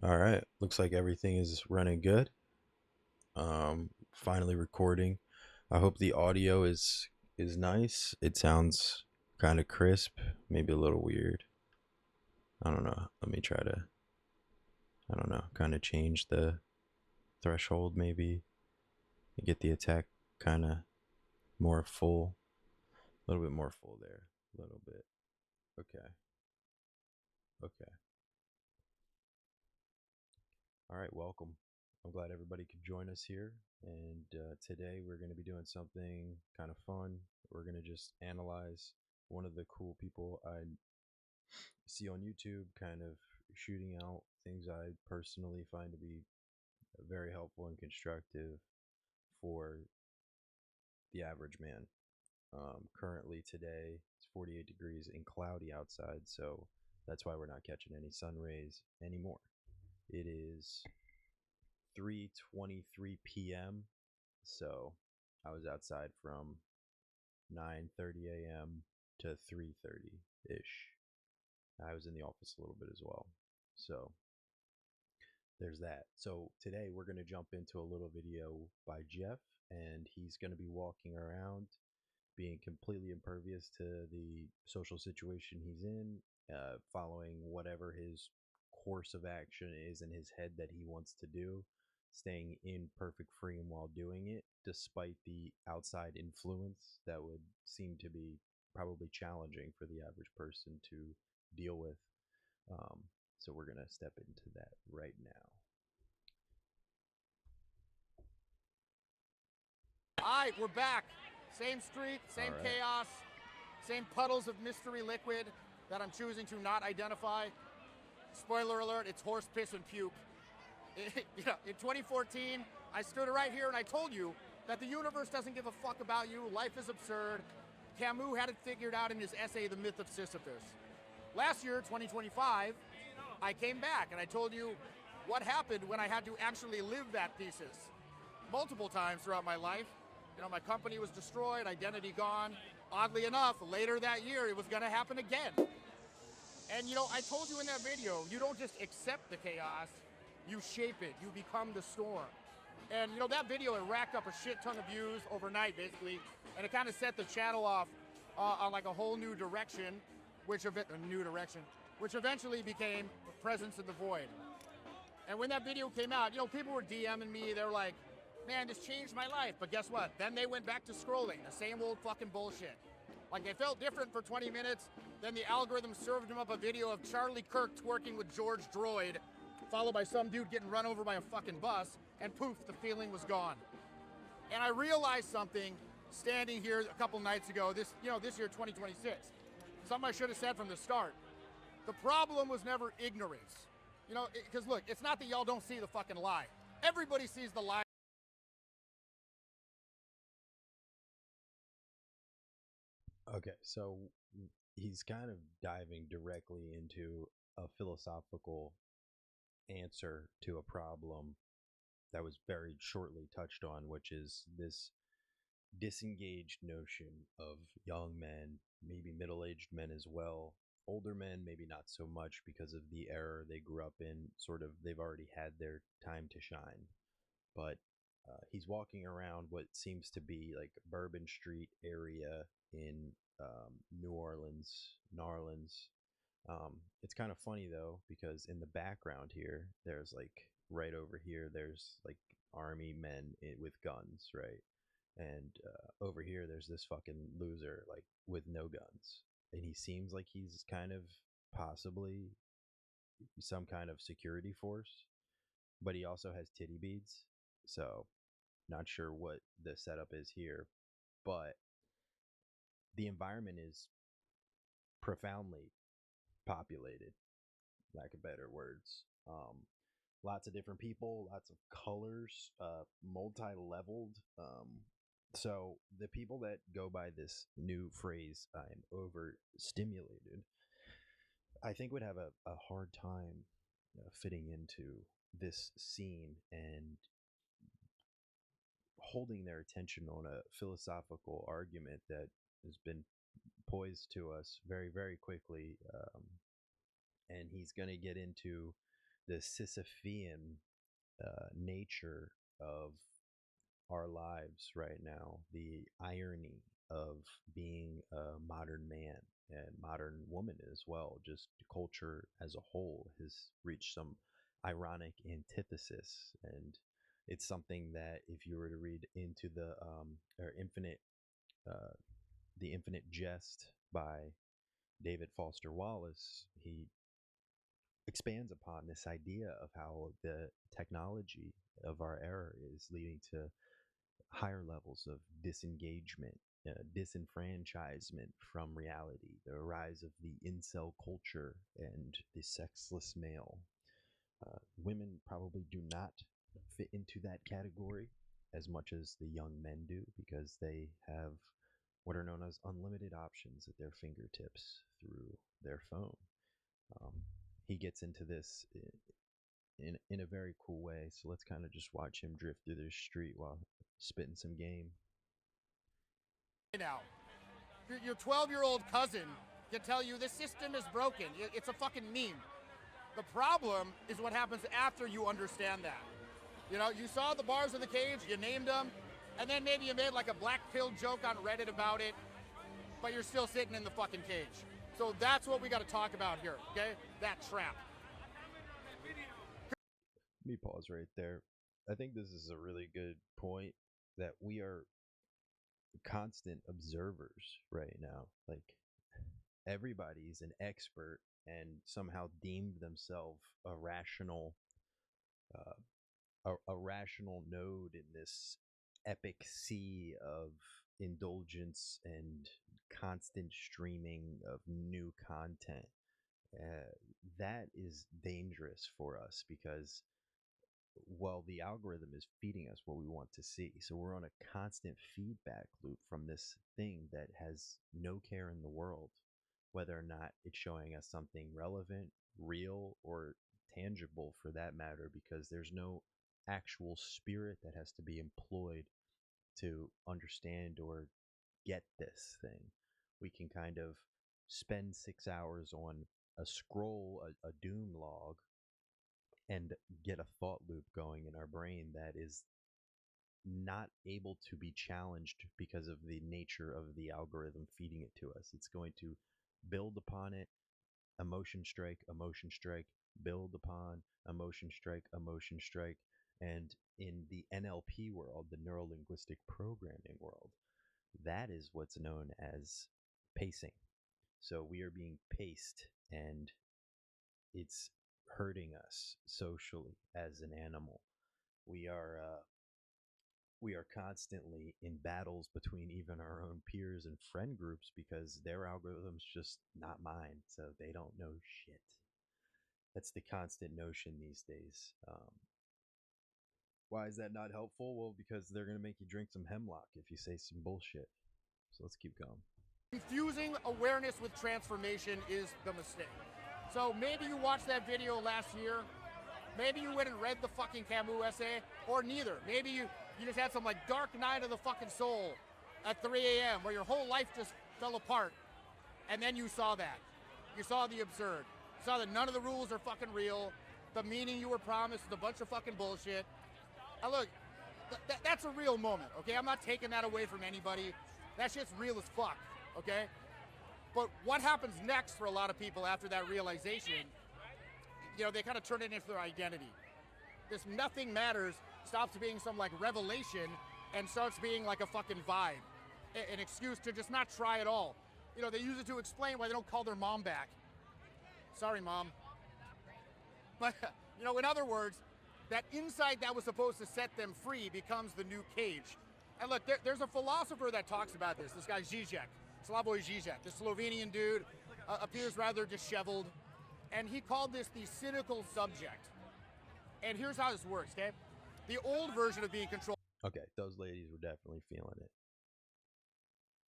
All right. Looks like everything is running good. Finally recording. I hope the audio is nice. It sounds kind of crisp, maybe a little weird. I don't know. Let me try to I don't know, kind of change the threshold maybe. Get the attack kind of more full. A little bit more full there. A little bit. Okay. Okay. All right, welcome. I'm glad everybody could join us here. And today we're going to be doing something kind of fun. We're going to just analyze one of the cool people I see on YouTube, kind of shooting out things I personally find to be very helpful and constructive for the average man. Currently, today it's 48 degrees and cloudy outside, so that's why we're not catching any sun rays anymore. It is 3:23 p.m. So I was outside from 9:30 a.m. to 3:30 ish. I was in the office a little bit as well. So there's that. So today we're going to jump into a little video by Jeff, and he's going to be walking around being completely impervious to the social situation he's in, following whatever his course of action is in his head that he wants to do, staying in perfect freedom while doing it, despite the outside influence that would seem to be probably challenging for the average person to deal with. Um, so we're going to step into that right now. All right, we're back. Same street, All same right. chaos, same puddles of mystery liquid that I'm choosing to not identify. Spoiler alert, it's horse piss and puke. In 2014, I stood right here and I told you that the universe doesn't give a fuck about you, life is absurd. Camus had it figured out in his essay, The Myth of Sisyphus. Last year, 2025, I came back and I told you what happened when I had to actually live that thesis. Multiple times throughout my life, my company was destroyed, identity gone. Oddly enough, later that year, it was gonna happen again. And I told you in that video, you don't just accept the chaos, you shape it, you become the storm. And that video, it racked up a shit ton of views overnight, basically, and it kind of set the channel off on like a whole new direction, which eventually became Presence in the Void. And when that video came out, people were DMing me. They were like, man, this changed my life. But guess what? Then they went back to scrolling, the same old fucking bullshit. Like, they felt different for 20 minutes. Then the algorithm served them up a video of Charlie Kirk twerking with George Droid, followed by some dude getting run over by a fucking bus, and poof, the feeling was gone. And I realized something standing here a couple nights ago, this year, 2026. Something I should have said from the start. The problem was never ignorance. Because look, it's not that y'all don't see the fucking lie. Everybody sees the lie. Okay, so he's kind of diving directly into a philosophical answer to a problem that was very shortly touched on, which is this disengaged notion of young men, maybe middle aged men as well. Older men, maybe not so much because of the era they grew up in, sort of, they've already had their time to shine. But he's walking around what seems to be like Bourbon Street area in New Orleans. It's kind of funny though because in the background here, there's like right over here, there's like army men with guns, right? And over here, there's this fucking loser like with no guns, and he seems like he's kind of possibly some kind of security force, but he also has titty beads, so not sure what the setup is here, but the environment is profoundly populated, lack of better words. Lots of different people, lots of colors, multi-leveled. So the people that go by this new phrase, "I'm overstimulated," I think would have a hard time fitting into this scene and holding their attention on a philosophical argument that has been poised to us very, very quickly. And he's going to get into the Sisyphean nature of our lives right now, the irony of being a modern man and modern woman as well, just culture as a whole has reached some ironic antithesis. And it's something that if you were to read into or infinite, uh, the Infinite Jest by David Foster Wallace, he expands upon this idea of how the technology of our era is leading to higher levels of disengagement, disenfranchisement from reality, the rise of the incel culture and the sexless male. Women probably do not fit into that category as much as the young men do because they have what are known as unlimited options at their fingertips through their phone. Um, he gets into this in a very cool way. So let's kind of just watch him drift through the street while spitting some game. Now, your 12-year-old cousin can tell you the system is broken. It's a fucking meme. The problem is what happens after you understand that. You know, you saw the bars in the cage, you named them, and then maybe you made like a black pill joke on Reddit about it, but you're still sitting in the fucking cage. So that's what we got to talk about here, okay? That trap. Let me pause right there. I think this is a really good point that we are constant observers right now. Like everybody's an expert and somehow deemed themselves a rational a rational node in this epic sea of indulgence and constant streaming of new content. That is dangerous for us because, well, the algorithm is feeding us what we want to see. So we're on a constant feedback loop from this thing that has no care in the world, whether or not it's showing us something relevant, real, or tangible for that matter, because there's no actual spirit that has to be employed to understand or get this thing. We can kind of spend 6 hours on a scroll, a doom log, and get a thought loop going in our brain that is not able to be challenged because of the nature of the algorithm feeding it to us. It's going to build upon it, emotion strike, build upon, emotion strike. And in the NLP world, the neuro linguistic programming world, that is what's known as pacing. So we are being paced, and it's hurting us socially as an animal. We are constantly in battles between even our own peers and friend groups because their algorithm's just not mine, so they don't know shit. That's the constant notion these days. Why is that not helpful? Well, because they're going to make you drink some hemlock if you say some bullshit. So let's keep going. Confusing awareness with transformation is the mistake. So maybe you watched that video last year. Maybe you went and read the fucking Camus essay, or neither. Maybe you just had some like dark night of the fucking soul at 3 a.m. where your whole life just fell apart. And then you saw that. You saw the absurd. You saw that none of the rules are fucking real. The meaning you were promised is a bunch of fucking bullshit. Now look, that's a real moment, okay? I'm not taking that away from anybody. That shit's real as fuck, okay? But what happens next for a lot of people after that realization, you know, they kind of turn it into their identity. This nothing matters stops being some like revelation and starts being like a fucking vibe. An excuse to just not try at all. You know, they use it to explain why they don't call their mom back. Sorry, Mom. But, you know, in other words, that insight that was supposed to set them free becomes the new cage. And look, there's a philosopher that talks about this. This guy Zizek, Slavoj Zizek, the Slovenian dude, appears rather disheveled. And he called this the cynical subject. And here's how this works, okay? The old version of being controlled. Okay, those ladies were definitely feeling it.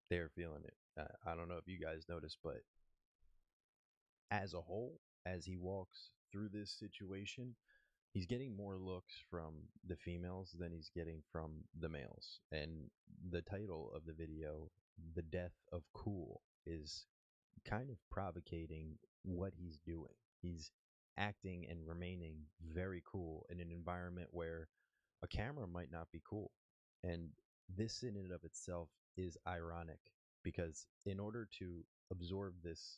They're feeling it. I don't know if you guys noticed, but as a whole, as he walks through this situation, he's getting more looks from the females than he's getting from the males. And the title of the video, The Death of Cool, is kind of provocating what he's doing. He's acting and remaining very cool in an environment where a camera might not be cool. And this in and of itself is ironic because in order to absorb this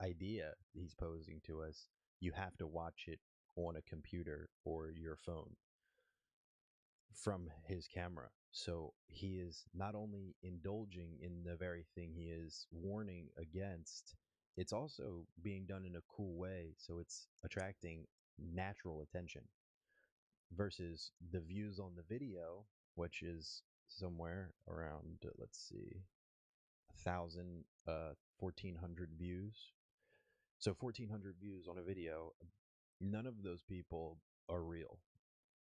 idea he's posing to us, you have to watch it on a computer or your phone from his camera. So he is not only indulging in the very thing he is warning against, it's also being done in a cool way. So it's attracting natural attention versus the views on the video, which is somewhere around, let's see, 1,000, 1,400 views. So 1,400 views on a video, none of those people are real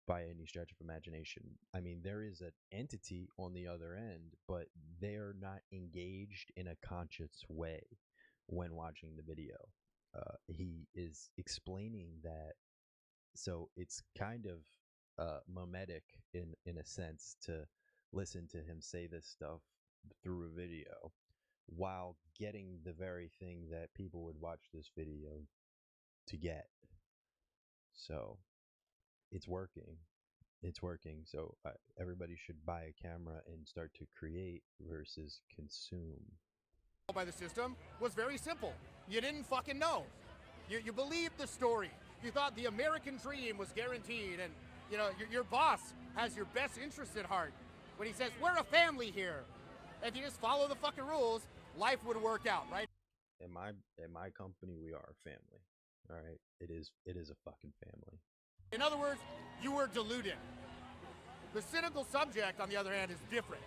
by any stretch of imagination. I mean, there is an entity on the other end, but they're not engaged in a conscious way when watching the video. He is explaining that, so it's kind of mimetic in a sense to listen to him say this stuff through a video while getting the very thing that people would watch this video to get. So it's working. It's working. So everybody should buy a camera and start to create versus consume. By the system was very simple. You didn't fucking know. You believed the story. You thought the American dream was guaranteed, and you know your boss has your best interests at heart. When he says we're a family here, if you just follow the fucking rules, life would work out, right? In my company, we are a family. All right, it is a fucking family. In other words, you were deluded. The cynical subject, on the other hand, is different.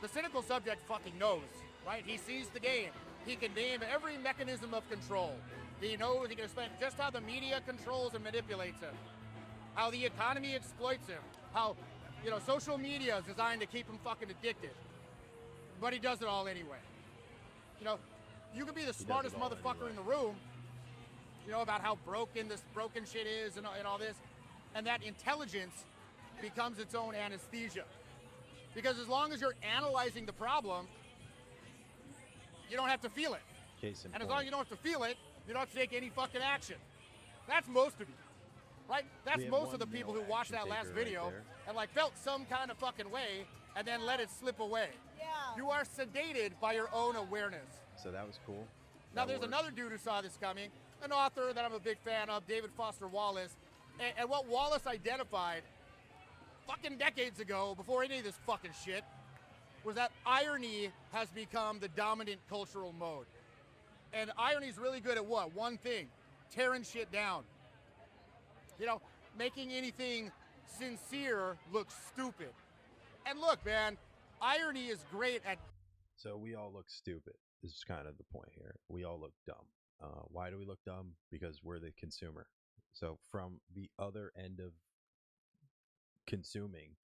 The cynical subject fucking knows, right? He sees the game. He can name every mechanism of control. He knows he can explain just how the media controls and manipulates him, how the economy exploits him, how, you know, social media is designed to keep him fucking addicted. But he does it all anyway. You know, you could be the smartest motherfucker in the room, you know, about how broken this broken shit is and all this, and that intelligence becomes its own anesthesia. Because as long as you're analyzing the problem, you don't have to feel it. And as long as you don't have to feel it, you don't have to take any fucking action. That's most of you, right? That's most of the people who watched that last video and like felt some kind of fucking way and then let it slip away. Yeah. You are sedated by your own awareness. So that was cool. Now there's another dude who saw this coming, an author that I'm a big fan of, David Foster Wallace. And what Wallace identified fucking decades ago, before any of this fucking shit, was that irony has become the dominant cultural mode. And irony's really good at what? One thing, tearing shit down. You know, making anything sincere look stupid. And look, man, irony is great at... So we all look stupid. This is kind of the point here. We all look dumb. Why do we look dumb? Because we're the consumer. So from the other end of consuming,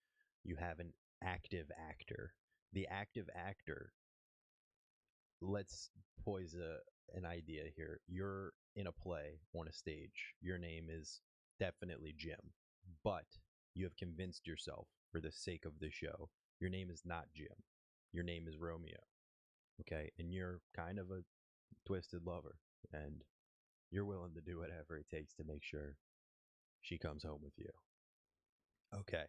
you have an active actor. The active actor, let's poise an idea here. You're in a play on a stage. Your name is definitely Jim, but you have convinced yourself for the sake of the show, your name is not Jim. Your name is Romeo. Okay? And you're kind of a twisted lover, and you're willing to do whatever it takes to make sure she comes home with you. Okay.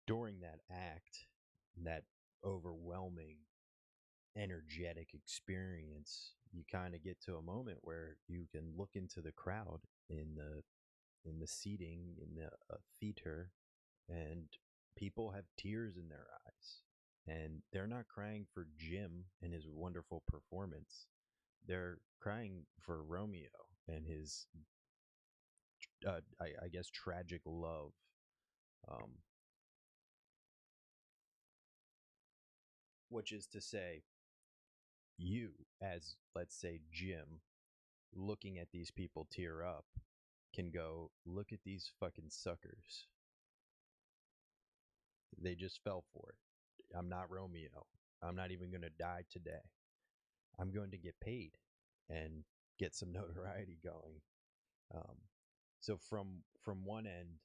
During that act, that overwhelming, energetic experience, you kind of get to a moment where you can look into the crowd in the seating in the theater, and people have tears in their eyes, and they're not crying for Jim and his wonderful performance. They're crying for Romeo and his, I guess, tragic love. Which is to say, you, as, let's say, Jim, looking at these people tear up, can go, look at these fucking suckers. They just fell for it. I'm not Romeo. I'm not even going to die today. I'm going to get paid and get some notoriety going. So from one end,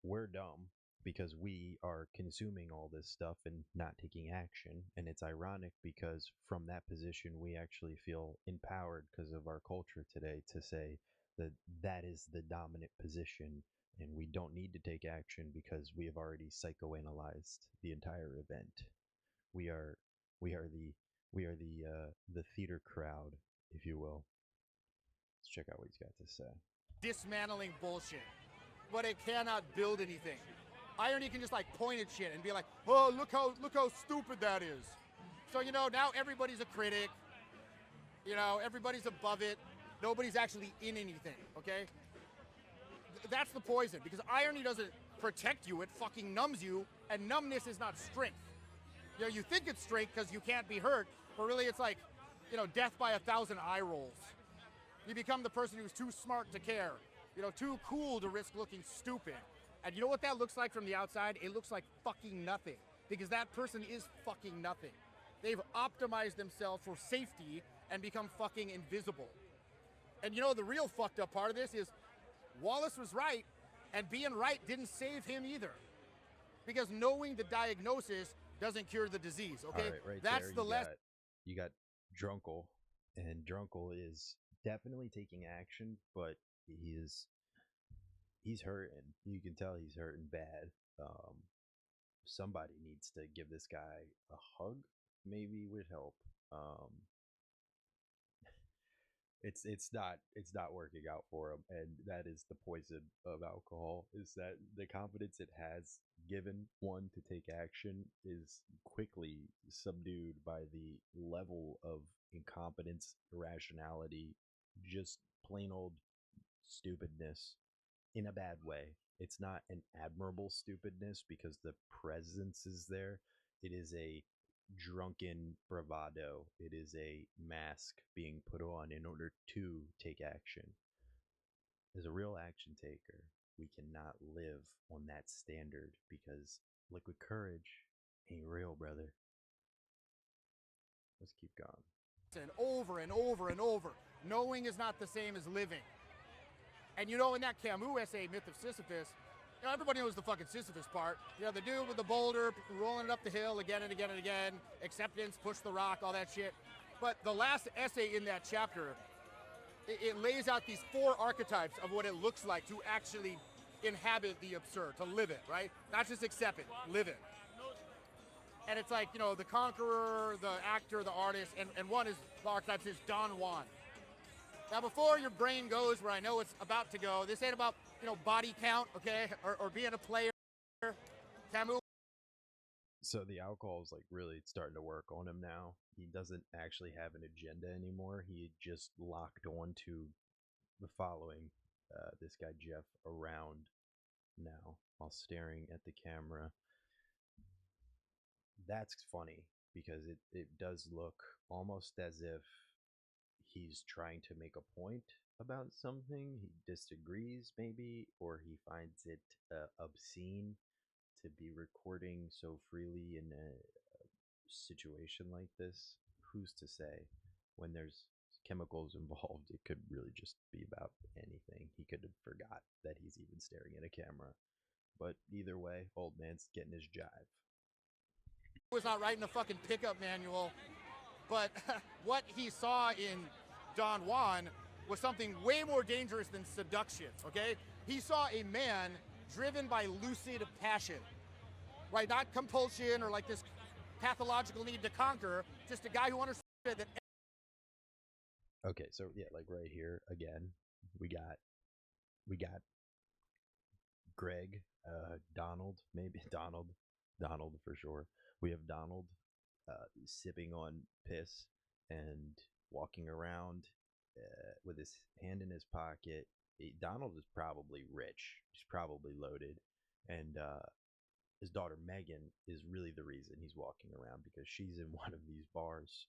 we're dumb, because we are consuming all this stuff and not taking action. And it's ironic because from that position, we actually feel empowered because of our culture today to say that that is the dominant position and we don't need to take action because we have already psychoanalyzed the entire event. We are we are the theater crowd, if you will. Let's check out what he's got to say. Dismantling bullshit, but it cannot build anything. Irony can just like point at shit and be like, oh, look how stupid that is. So now everybody's a critic. Everybody's above it. Nobody's actually in anything. Okay, that's the poison, because irony doesn't protect you; it fucking numbs you, and numbness is not strength. You think it's strength because you can't be hurt, but really it's like, death by 1,000 eye rolls. You become the person who's too smart to care, too cool to risk looking stupid. And you know what that looks like from the outside? It looks like fucking nothing, because that person is fucking nothing. They've optimized themselves for safety and become fucking invisible. And the real fucked up part of this is Wallace was right, and being right didn't save him either. Because knowing the diagnosis doesn't cure the disease, okay? All right, right That's there, the lesson. You got Drunkle, and Drunkle is definitely taking action, but he's hurting. You can tell he's hurting bad. Somebody needs to give this guy a hug, maybe would help. It's not working out for him, and that is the poison of alcohol, is that the confidence it has given one to take action is quickly subdued by the level of incompetence, irrationality, just plain old stupidness in a bad way. It's not an admirable stupidness because the presence is there. It is a drunken bravado. It is a mask being put on in order to take action. As a real action taker, we cannot live on that standard because liquid courage ain't real, brother. Let's keep going. And over and over and over. Knowing is not the same as living. And in that Camus essay, Myth of Sisyphus, everybody knows the fucking Sisyphus part. The dude with the boulder, rolling it up the hill again and again and again, acceptance, push the rock, all that shit. But the last essay in that chapter, it lays out these 4 archetypes of what it looks like to actually inhabit the absurd, to live it, right? Not just accept it, live it. And it's like, the conqueror, the actor, the artist, and one is, the archetypes is Don Juan. Now, before your brain goes where I know it's about to go, this ain't about, body count, okay, or being a player. Camus. So the alcohol is like really starting to work on him now. He doesn't actually have an agenda anymore. He just locked on to following this guy Jeff around now while staring at the camera. That's funny because it does look almost as if he's trying to make a point about something. He disagrees, maybe, or he finds it obscene to be recording so freely in a situation like this. Who's to say? When there's chemicals involved, it could really just be about anything. He could have forgot that he's even staring at a camera. But either way, old man's getting his jive. He was not writing a fucking pickup manual, but what he saw in Don Juan was something way more dangerous than seduction, okay? He saw a man driven by lucid passion, right? Not compulsion or like this pathological need to conquer, just a guy who understood that. Okay, so yeah, like right here again, we got Greg, Donald, maybe Donald for sure. We have Donald sipping on piss and walking around with his hand in his pocket. Donald is probably rich. He's probably loaded, and his daughter Megan is really the reason he's walking around because she's in one of these bars,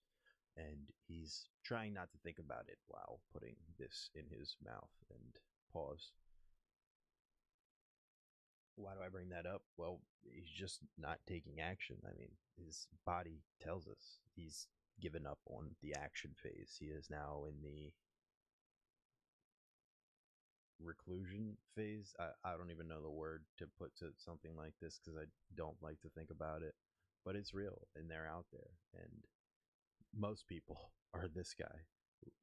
and he's trying not to think about it while putting this in his mouth. And pause. Why do I bring that up? Well, he's just not taking action. I mean, his body tells us he's given up on the action phase. He is now in the reclusion phase. I don't even know the word to put to something like this because I don't like to think about it, but it's real and they're out there. And most people are this guy.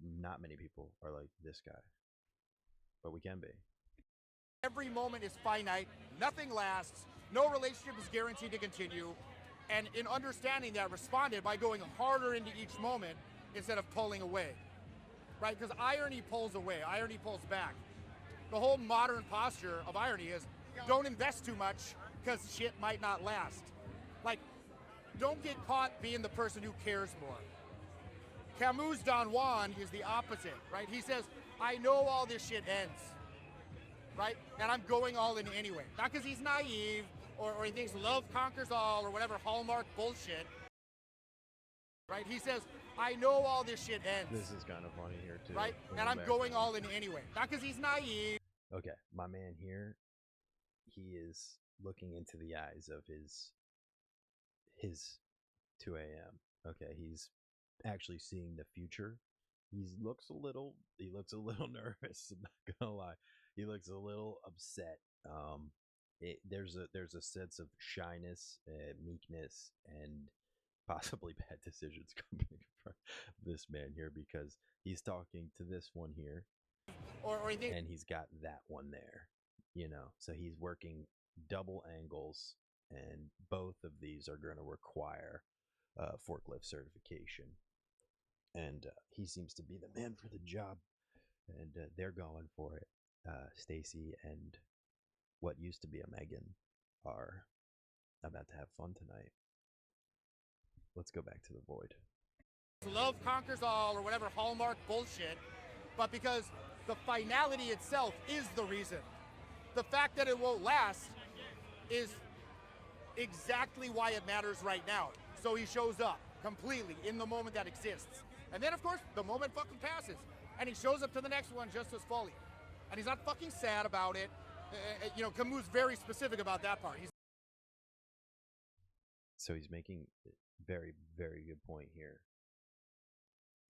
Not many people are like this guy, but we can be. Every moment is finite, nothing lasts, no relationship is guaranteed to continue, and in understanding that, responded by going harder into each moment instead of pulling away, right? Because irony pulls away, irony pulls back. The whole modern posture of irony is don't invest too much because shit might not last. Like, don't get caught being the person who cares more. Camus' Don Juan is the opposite, right? He says, I know all this shit ends, right? And I'm going all in anyway. Not because he's naive or he thinks love conquers all or whatever Hallmark bullshit, right? He says, I know all this shit ends. This is kind of funny here too. Right? And I'm going all in anyway. Not because he's naive. Okay, my man here, he is looking into the eyes of his 2 a.m. Okay, he's actually seeing the future. He looks a little nervous. I'm not gonna lie. He looks a little upset. There's a sense of shyness, meekness, and possibly bad decisions coming from this man here because he's talking to this one here, and he's got that one there. So he's working double angles, and both of these are going to require forklift certification. And he seems to be the man for the job, and they're going for it. Stacy and what used to be a Megan are about to have fun tonight. Let's go back to the void. Love conquers all or whatever Hallmark bullshit, but because the finality itself is the reason. The fact that it won't last is exactly why it matters right now. So he shows up completely in the moment that exists. And then, of course, the moment fucking passes. And he shows up to the next one just as fully. And he's not fucking sad about it. Camus is very specific about that part. So he's making a very, very good point here.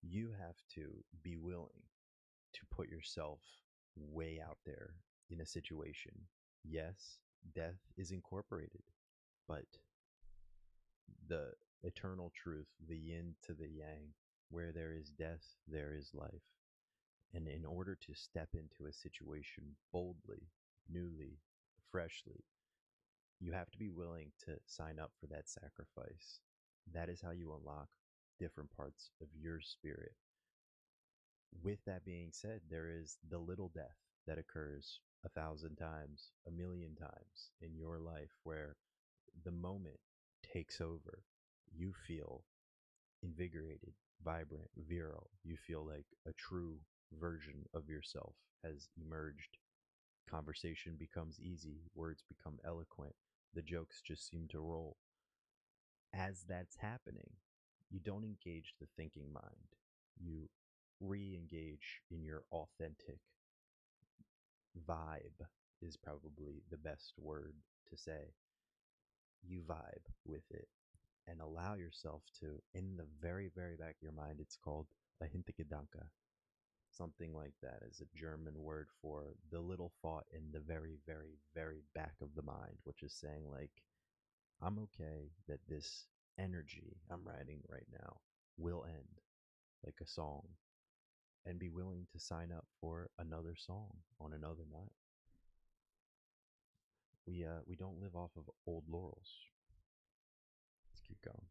You have to be willing to put yourself way out there in a situation. Yes, death is incorporated, but the eternal truth, the yin to the yang, where there is death, there is life. And in order to step into a situation boldly, newly, freshly, you have to be willing to sign up for that sacrifice. That is how you unlock different parts of your spirit. With that being said, there is the little death that occurs 1,000 times, 1,000,000 times in your life where the moment takes over. You feel invigorated, vibrant, virile. You feel like a true version of yourself has emerged. Conversation becomes easy, words become eloquent, the jokes just seem to roll. As that's happening, you don't engage the thinking mind. You re-engage in your authentic vibe is probably the best word to say. You vibe with it and allow yourself to, in the very, very back of your mind, it's called a Hintergedanke. Something like that is a German word for the little thought in the very, very, very back of the mind, which is saying like, I'm okay that this energy I'm riding right now will end like a song, and be willing to sign up for another song on another night. We don't live off of old laurels. Let's keep going.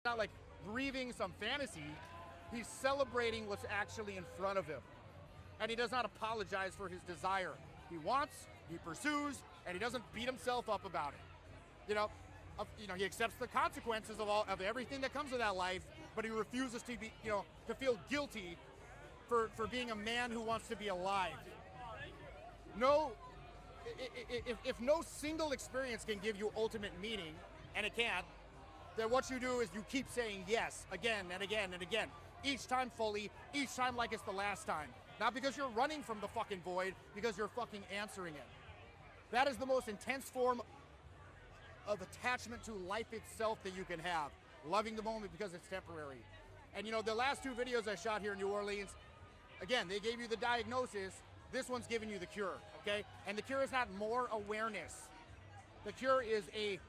Not like breathing some fantasy. He's celebrating what's actually in front of him. And he does not apologize for his desire. He wants, he pursues, and he doesn't beat himself up about it. He accepts the consequences of everything that comes with that life, but he refuses to be, to feel guilty for being a man who wants to be alive. If no single experience can give you ultimate meaning, and it can't, then what you do is you keep saying yes again and again and again. Each time fully, each time like it's the last time. Not because you're running from the fucking void, because you're fucking answering it. That is the most intense form of attachment to life itself that you can have. Loving the moment because it's temporary. And the last two videos I shot here in New Orleans, again, they gave you the diagnosis, This one's giving you the cure, okay? And the cure is not more awareness. The cure is a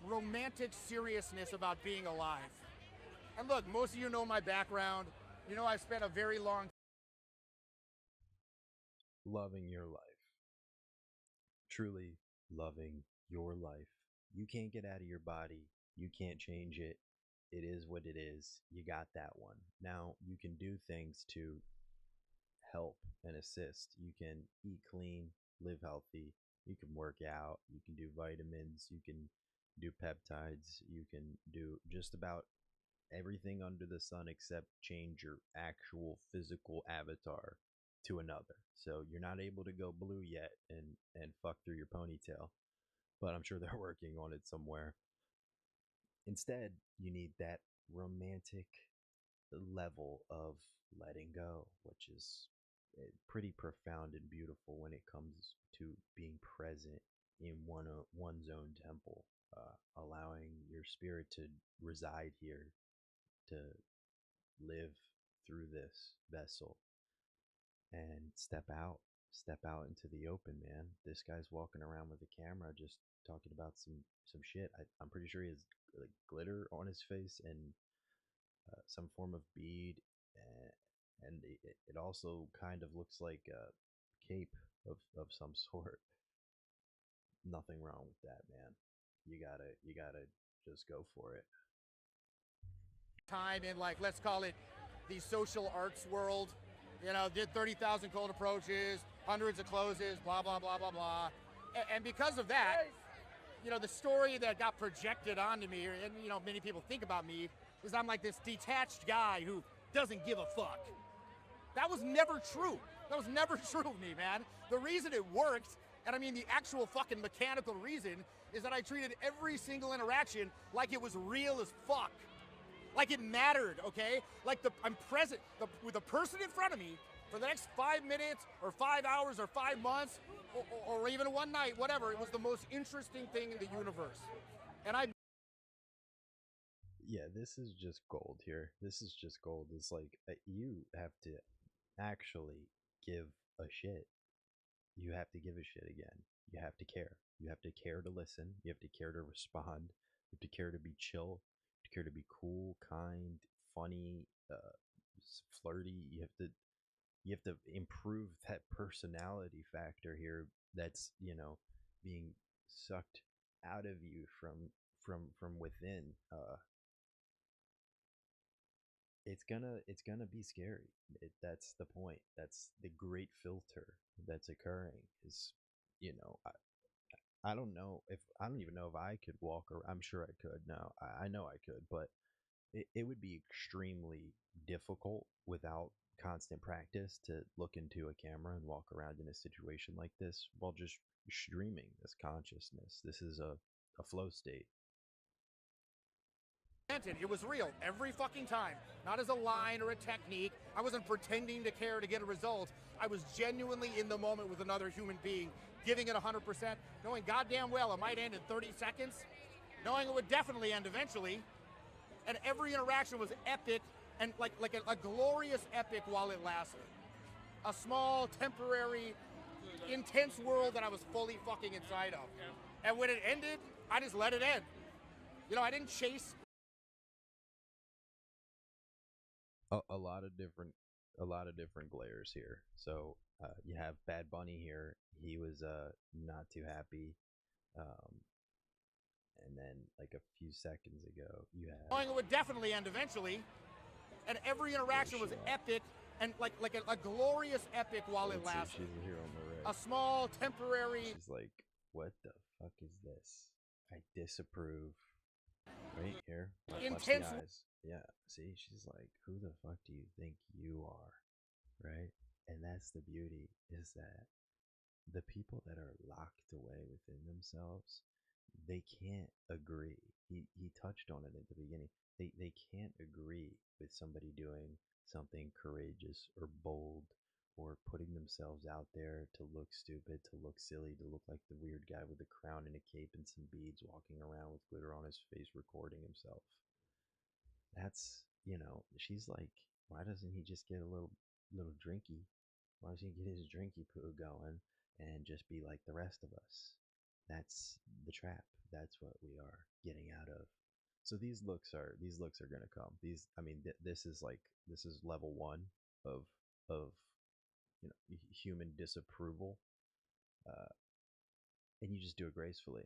romantic seriousness about being alive. And look, most of you know my background. You know I've spent a very long Loving your life. Truly loving your life. You can't get out of your body. You can't change it. It is what it is. You got that one. Now you can do things to help and assist. You can eat clean, live healthy. You can work out. You can do vitamins. You can do peptides. You can do just about everything under the sun except change your actual physical avatar to another. So you're not able to go blue yet and fuck through your ponytail, but I'm sure they're working on it somewhere. Instead, you need that romantic level of letting go, which is pretty profound and beautiful when it comes to being present in one's own temple, allowing your spirit to reside here, to live through this vessel and step out into the open, man. This guy's walking around with a camera just talking about some shit. I'm pretty sure he has like glitter on his face and some form of bead, and it also kind of looks like a cape of some sort. Nothing wrong with that, man. You gotta just go for it. time in, like, let's call it the social arts world. You know, did 30,000 cold approaches, hundreds of closes, blah, blah, blah, blah, blah. And because of that, you know, the story that got projected onto me, and, you know, many people think about me, is I'm like this detached guy who doesn't give a fuck. That was never true. That was never true of me, man. The reason it worked, and I mean the actual fucking mechanical reason, is that I treated every single interaction like it was real as fuck. Like it mattered, okay? Like I'm present with the person in front of me for the next 5 minutes or 5 hours or 5 months or even one night, whatever. It was the most interesting thing in the universe. And Yeah, this is just gold here. This is just gold. It's like you have to actually give a shit. You have to give a shit again. You have to care. You have to care to listen. You have to care to respond. You have to care to be chill. You have to care to be cool, kind, funny, flirty. You have to improve that personality factor here. That's being sucked out of you from within. It's gonna be scary. That's the point. That's the great filter that's occurring. Is you know I don't know if I don't even know if I could walk around. I'm sure I could. No, I know I could, but it would be extremely difficult without constant practice to look into a camera and walk around in a situation like this while just streaming this consciousness. This is a flow state. it was real every fucking time. Not as a line or a technique. I wasn't pretending to care to get a result. I was genuinely in the moment with another human being, giving it 100%, knowing goddamn well it might end in 30 seconds, knowing it would definitely end eventually. And every interaction was epic and like a glorious epic while it lasted. A small, temporary, intense world that I was fully fucking inside of. And when it ended, I just let it end. You know, I didn't chase. A lot of different glares here. So you have Bad Bunny here. He was not too happy. Um, and then like a few seconds ago, you have Knowing it would definitely end eventually. And every interaction was epic and like a glorious epic while it lasted. She's here on the A right. small, temporary. She's like, "What the fuck is this? I disapprove." Right here, watch the Intense. eyes. Yeah, see, she's like, "Who the fuck do you think you are?" Right, and that's the beauty is that the people that are locked away within themselves, they can't agree. He touched on it at the beginning. They can't agree with somebody doing something courageous or bold or putting themselves out there to look stupid, to look silly, to look like the weird guy with a crown and a cape and some beads walking around with glitter on his face recording himself. That's she's like, why doesn't he just get a little drinky Why doesn't he get his drinky poo going and just be like the rest of us? That's the trap. That's what we are getting out of. So these looks are gonna come. These, I mean, this is like, this is level one of of human disapproval, uh, and you just do it gracefully.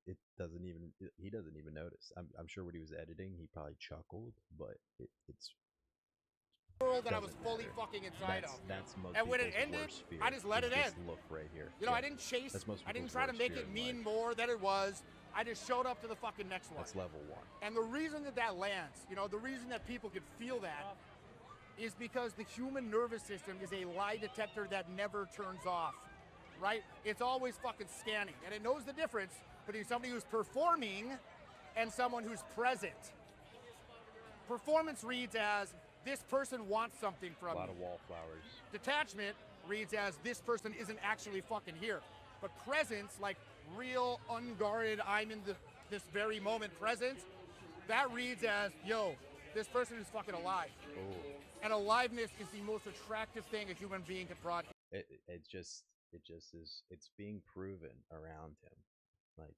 It doesn't even, he doesn't even notice. I'm sure when he was editing, he probably chuckled, but it's World that I was doesn't fully matter. fucking inside of. That's most And when it people's ended, worst fear. I just let Is it this end. look right here. You know, Yeah. I didn't chase. That's most I didn't people's try to worst make fear it in mean life. more than it was. I just showed up to the fucking next one. That's level one. And the reason that that lands, you know, the reason that people could feel that is because the human nervous system is a lie detector that never turns off, right? It's always fucking scanning, and it knows the difference between somebody who's performing and someone who's present. Performance reads as, this person wants something from A lot me. of wallflowers. Detachment reads as, this person isn't actually fucking here. But presence, like real unguarded, I'm in this very moment presence, that reads as, yo, this person is fucking alive. Oh. And aliveness is the most attractive thing a human being can broadcast. It just is, it's being proven around him. Like,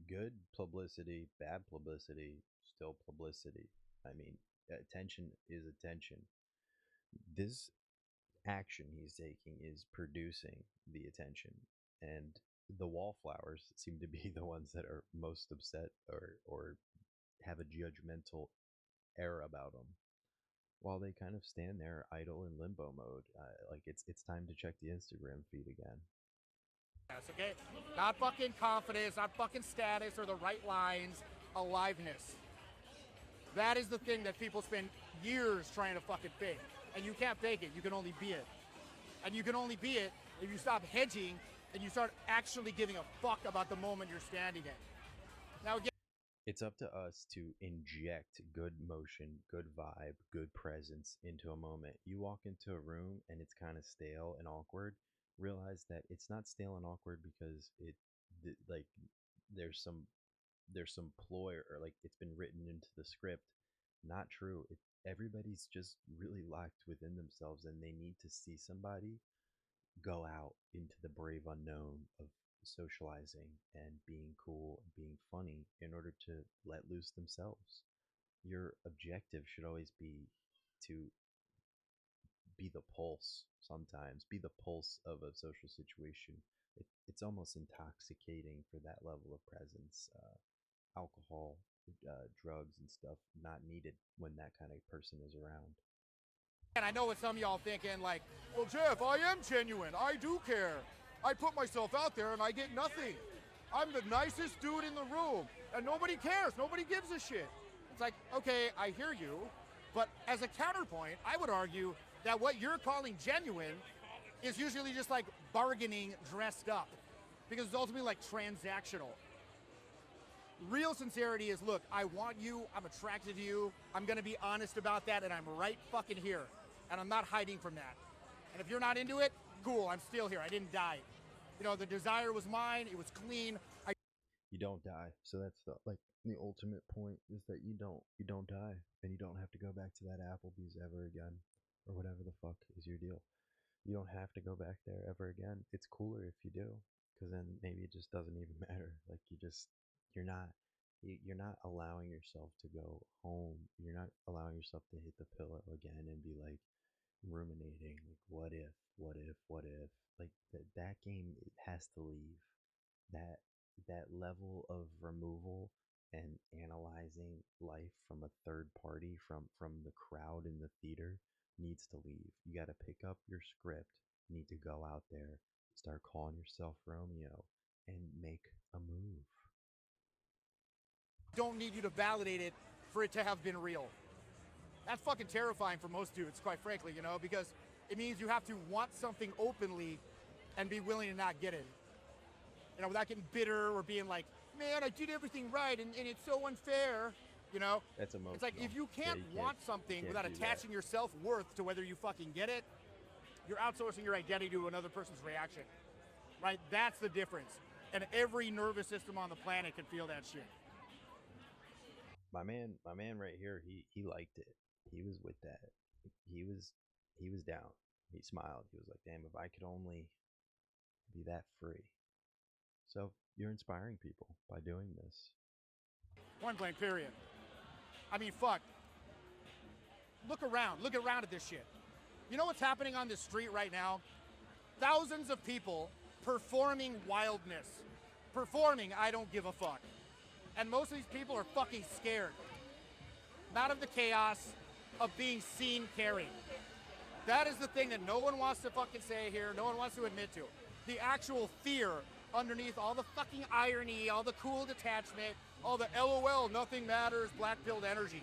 good publicity, bad publicity, still publicity. I mean, attention is attention. This action he's taking is producing the attention, and the wallflowers seem to be the ones that are most upset or have a judgmental air about them, while they kind of stand there idle in limbo mode. Like, it's time to check the Instagram feed again. Okay? Not fucking confidence, not fucking status or the right lines, aliveness. That is the thing that people spend years trying to fucking fake. And you can't fake it, you can only be it. And you can only be it if you stop hedging and you start actually giving a fuck about the moment you're standing in. Now again, It's up to us to inject good motion, good vibe, good presence into a moment. You walk into a room and it's kind of stale and awkward. Realize that it's not stale and awkward because like there's some ploy, or like it's been written into the script. Not true. Everybody's just really locked within themselves, and they need to see somebody go out into the brave unknown of socializing and being cool and being funny in order to let loose themselves. Your objective should always be to be the pulse, sometimes be the pulse of a social situation. It's almost intoxicating for that level of presence. Alcohol, drugs, and stuff not needed when that kind of person is around. and I know what some of y'all thinking, like, well, Jeff, I am genuine. I do care. I put myself out there and I get nothing. I'm the nicest dude in the room, and nobody cares. Nobody gives a shit. It's like, okay, I hear you, but as a counterpoint, I would argue that what you're calling genuine is usually just like bargaining dressed up, because it's ultimately like transactional. Real sincerity is, look, I want you, I'm attracted to you, I'm gonna be honest about that, and I'm right fucking here. And I'm not hiding from that. And if you're not into it, cool, I'm still here, I didn't die. You know, the desire was mine, it was clean. You don't die. So that's the ultimate point, is that you don't die, and you don't have to go back to that Applebee's ever again, or whatever the fuck is your deal. You don't have to go back there ever again. It's cooler if you do, because then maybe it just doesn't even matter. Like, you're not you're not allowing yourself to go home. You're not allowing yourself to hit the pillow again and be like ruminating, like, what if, what if. Like, that game, it has to leave. That level of removal and analyzing life from a third party, from the crowd in the theater, needs to leave. You got to pick up your script. You need to go out there, start calling yourself Romeo, and make a move. Don't need you to validate it for it to have been real. That's fucking terrifying for most dudes, quite frankly, you know, because it means you have to want something openly and be willing to not get it. You know, without getting bitter or being like, man, I did everything right and it's so unfair, you know? That's emotional. It's like, if you can't want something without attaching your self-worth to whether you fucking get it, you're outsourcing your identity to another person's reaction, right? That's the difference. And every nervous system on the planet can feel that shit. My man right here, he liked it. He was with that. He was he was down. He smiled. He was like, damn, if I could only be that free. So you're inspiring people by doing this. Point blank, period. I mean, fuck. Look around. Look around at this shit. You know what's happening on the street right now? Thousands of people performing wildness. Performing, I don't give a fuck. And most of these people are fucking scared. Not of the chaos, of being seen caring. That is the thing that no one wants to fucking say here, no one wants to admit to. The actual fear underneath all the fucking irony, all the cool detachment, all the LOL, nothing matters, black-pilled energy,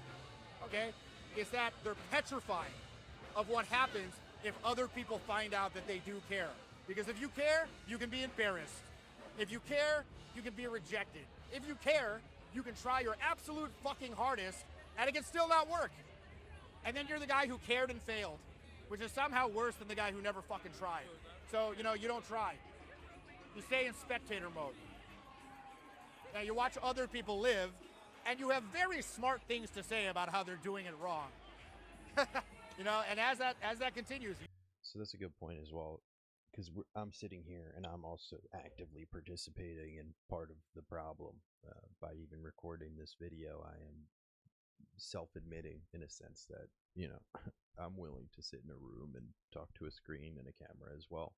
okay? Is that they're petrified of what happens if other people find out that they do care. Because if you care, you can be embarrassed. If you care, you can be rejected. If you care, you can try your absolute fucking hardest and it can still not work. And then you're the guy who cared and failed, which is somehow worse than the guy who never fucking tried. So, you know, you don't try. You stay in spectator mode. Now you watch other people live and you have very smart things to say about how they're doing it wrong. You know, and as that continues. So that's a good point as well, because I'm sitting here and I'm also actively participating in part of the problem by even recording this video. I am self-admitting in a sense that, you know, I'm willing to sit in a room and talk to a screen and a camera as well.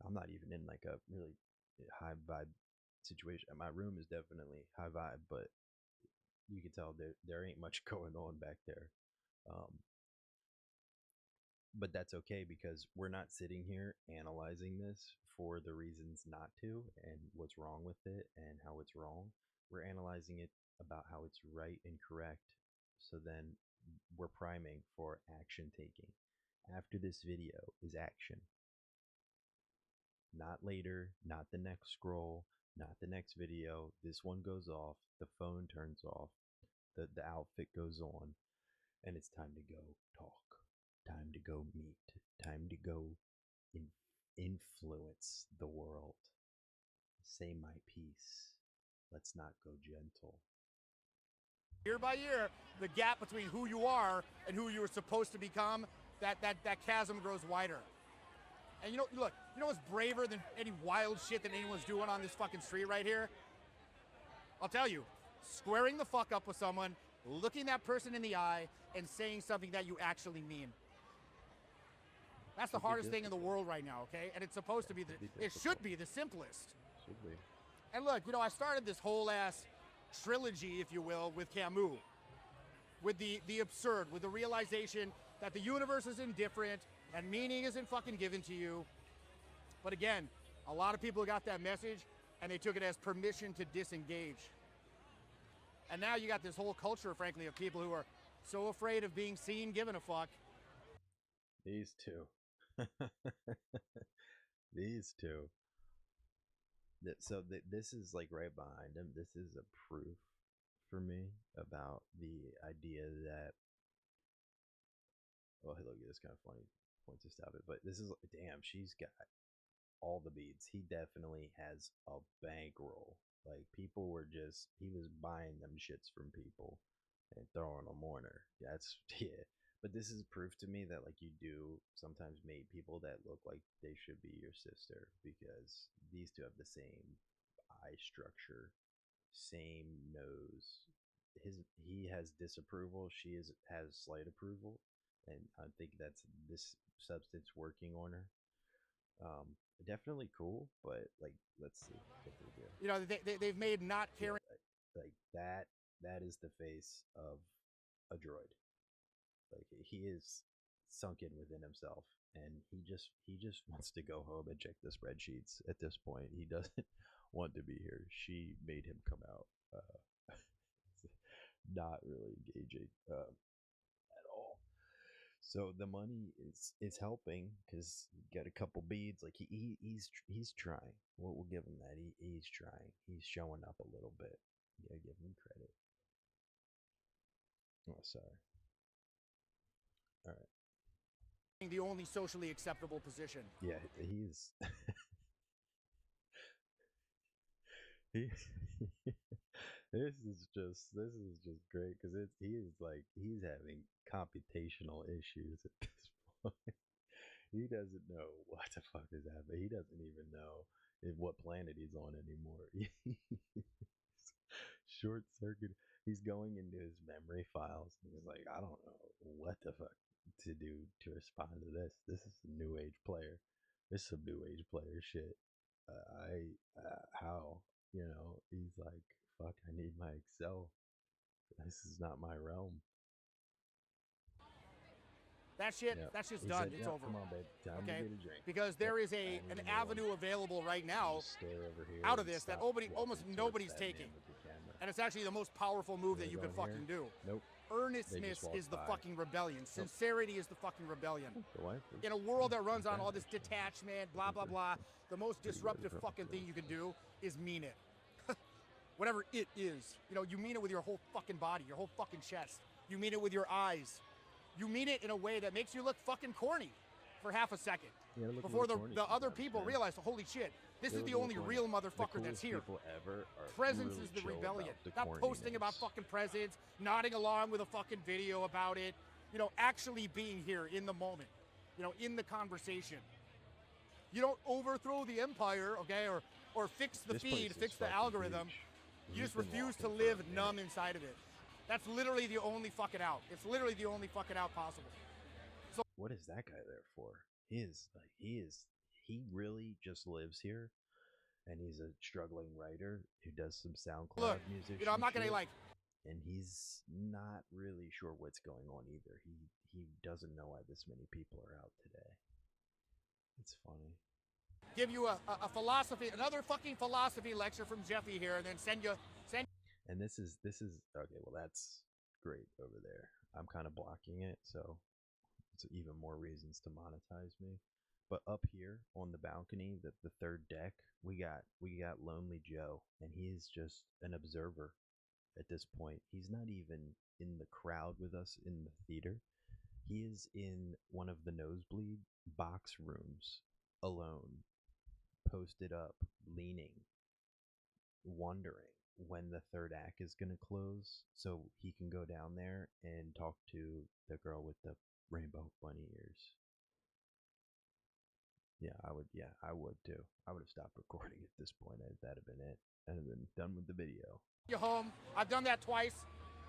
I'm not even in like a really high vibe situation. My room is definitely high vibe, but you can tell there ain't much going on back there. But that's okay because we're not sitting here analyzing this for the reasons not to and what's wrong with it and how it's wrong. We're analyzing it about how it's right and correct. So then we're priming for action taking. After this video is action. Not later, not the next scroll, not the next video. This one goes off, the phone turns off, the outfit goes on, and it's time to go talk. Time to go meet. Time to go influence the world. Say my piece. Let's not go gentle. Year by year, the gap between who you are and who you were supposed to become, that chasm grows wider. And you know, look, you know what's braver than any wild shit that anyone's doing on this fucking street right here? I'll tell you, squaring the fuck up with someone, looking that person in the eye, and saying something that you actually mean. That's the hardest thing in the world right now, okay? And it's supposed to be it should be the simplest. Should be. And look, you know, I started this whole ass trilogy, if you will, with Camus. With the absurd, with the realization that the universe is indifferent and meaning isn't fucking given to you. But again, a lot of people got that message and they took it as permission to disengage. And now you got this whole culture, frankly, of people who are so afraid of being seen, giving a fuck. These two. These two. So this is like right behind him. This is a proof for me about the idea that, well, hey, look, it's kind of funny point to stop it, but this is, damn, she's got all the beads. He definitely has a bankroll. Like, people were just, he was buying them shits from people and throwing them on her. That's, yeah. But this is proof to me that, like, you do sometimes meet people that look like they should be your sister, because these two have the same eye structure, same nose. He has disapproval, has slight approval, and I think that's this substance working on her. Definitely cool, but like, let's see what they do. You know, they've made not caring. Yeah, like that is the face of a droid. Like, he is sunken within himself, and he just wants to go home and check the spreadsheets at this point. He doesn't want to be here. She made him come out. Not really engaging at all. So the money is helping because he got a couple beads. Like, he's trying. We'll give him that. He's trying. He's showing up a little bit. You gotta give him credit. Oh, sorry. All right. The only socially acceptable position. Yeah, he's he. This is just great because he's having computational issues at this point. He doesn't know what the fuck is happening. He doesn't even know what planet he's on anymore. Short circuit. He's going into his memory files and he's like, I don't know what the fuck to do to respond to this. This is a new age player. This is some new age player shit. How? You know, he's like, fuck, I need my Excel. This is not my realm. That shit, Yeah. that's just He done. said, It's yep, over. come on, babe. Time to Okay? get a drink. Because Yep, there is I an need another avenue one. available right You now just stare over here out of and this that stop almost walking towards nobody's that taking. man with the camera. And it's actually the most powerful move You that you wanna can go in fucking here? do. Nope. Earnestness walked is the by. fucking rebellion. Nope. Sincerity is the fucking rebellion. The wife is In a world that runs not on bad, all this actually. detachment, blah, blah, blah, the most Pretty disruptive good fucking thing approach. you can do is mean it. Whatever it is. You know, you mean it with your whole fucking body, your whole fucking chest. You mean it with your eyes. You mean it in a way that makes you look fucking corny for half a second. Yeah, look a Before little the corny other sometimes, people man. realize, holy shit, this They is look the a little only corny. real The motherfucker that's coolest here. people ever are Presence really is the chill rebellion. about the Not posting about corniness. fucking presents, nodding along with a fucking video about it. You know, actually being here in the moment. You know, in the conversation. You don't overthrow the empire, okay, or fix the This place feed, is fix the fucking algorithm. huge. You We've just been refuse to walking for a live minute. numb inside of it. That's literally the only fucking out. It's literally the only fucking out possible. What is that guy there for? He really just lives here, and he's a struggling writer who does some SoundCloud Look, music. you know, I'm not gonna shit, like and he's not really sure what's going on either. He doesn't know why this many people are out today. It's funny. give you a philosophy, another fucking philosophy lecture from Jeffy here, and then send. And this is okay. Well, that's great over there. I'm kind of blocking it, so it's even more reasons to monetize me. But up here on the balcony, the third deck, we got Lonely Joe, and he's just an observer at this point. He's not even in the crowd with us in the theater. He is in one of the nosebleed box rooms, alone, posted up, leaning, wondering when the third act is going to close so he can go down there and talk to the girl with the rainbow bunny ears. Yeah, I would. Yeah, I would too. I would have stopped recording at this point. That'd have been it. I'd have been done with the video. You home. I've done that twice.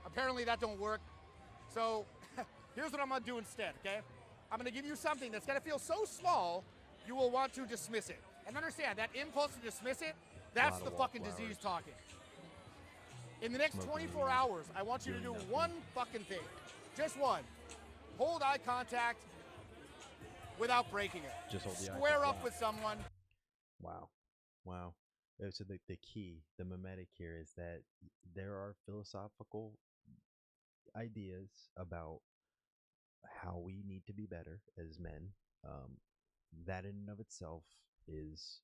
Apparently that don't work. So here's what I'm gonna do instead, okay? I'm gonna give you something that's gonna feel so small you will want to dismiss it. And understand that impulse to dismiss it, that's the fucking disease talking. In the next 24 hours, I want you to do one fucking thing. Just one. Hold eye contact without breaking it. Just hold the eye Square up contact. with someone. Wow. Wow. So the key, the mimetic here is that there are philosophical ideas about how we need to be better as men. That in and of itself is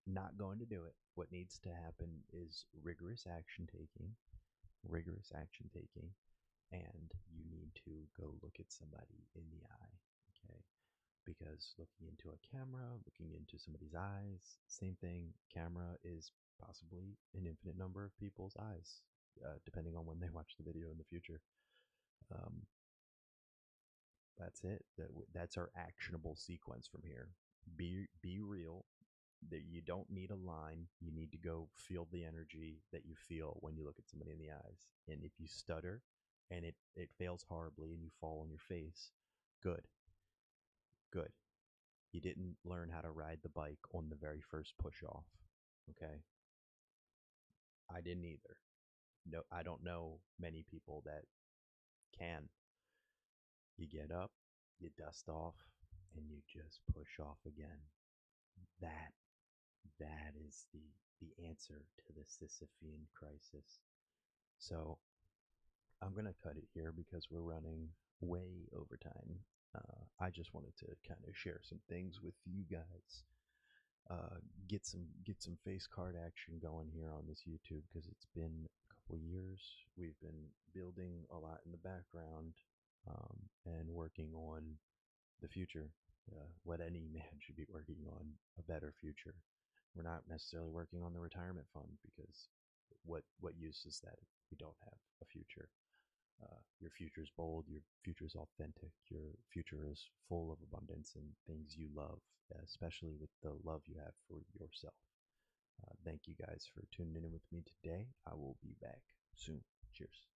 not going to do it. What needs to happen is rigorous action taking, and you need to go look at somebody in the eye, okay? Because looking into a camera, looking into somebody's eyes, same thing. Camera is possibly an infinite number of people's eyes, depending on when they watch the video in the future. That's it. That's our actionable sequence from here. Be real. That you don't need a line. You need to go feel the energy that you feel when you look at somebody in the eyes. And if you stutter and it fails horribly and you fall on your face, good. Good. You didn't learn how to ride the bike on the very first push off. Okay? I didn't either. No, I don't know many people that can. You get up, you dust off, and you just push off again. That is the answer to the Sisyphean crisis. So I'm gonna cut it here because we're running way over time. I just wanted to kind of share some things with you guys. Get some face card action going here on this YouTube because it's been a couple years. We've been building a lot in the background and working on the future. What any man should be working on, a better future. We're not necessarily working on the retirement fund because what use is that if we don't have a future? Your future is bold, your future is authentic, your future is full of abundance and things you love, especially with the love you have for yourself. Thank you guys for tuning in with me today. I will be back soon. Cheers.